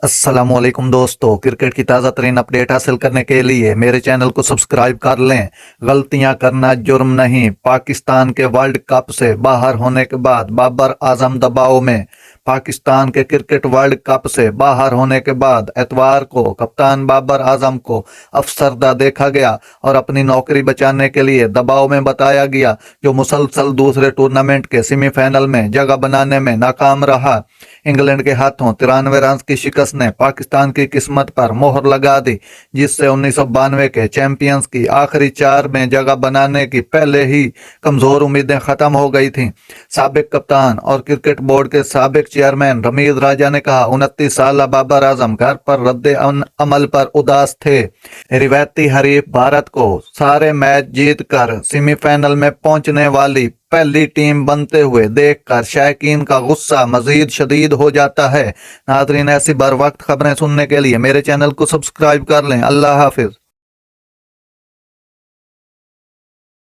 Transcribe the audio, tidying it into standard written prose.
अस्सलाम वालेकुम दोस्तों, क्रिकेट की ताज़ा तरीन अपडेट हासिल करने के लिए मेरे चैनल को सब्सक्राइब कर लें। गलतियां करना जुर्म नहीं। पाकिस्तान के वर्ल्ड कप से बाहर होने के बाद बाबर आजम दबाव में। पाकिस्तान के क्रिकेट वर्ल्ड कप से बाहर होने के बाद एतवार को कप्तान बाबर आजम को अफसरदा देखा गया और अपनी नौकरी बचाने के लिए दबाव में बताया गया, जो मुसलसल दूसरे टूर्नामेंट के सेमीफाइनल में जगह बनाने में नाकाम रहा। इंग्लैंड के हाथों 93 रन की शिकस्त ने पाकिस्तान की किस्मत पर मोहर लगा दी, जिससे 1992 के चैंपियंस की आखिरी चार में जगह बनाने की पहले ही कमजोर उम्मीदें खत्म हो गई थीं। साबिक कप्तान और क्रिकेट बोर्ड के साबिक चेयरमैन रमीज राजा ने कहा, 29 साल बाबर आजम घर पर रद्दे अमल पर उदास थे। रिवायती हरीफ भारत को सारे मैच जीत कर सेमीफाइनल में पहुंचने वाली पहली टीम बनते हुए देखकर शायकीन का गुस्सा मजीद शदीद हो जाता है। नाज़रीन, ऐसी बर वक्त खबरें सुनने के लिए मेरे चैनल को सब्सक्राइब कर लें। अल्लाह हाफिज।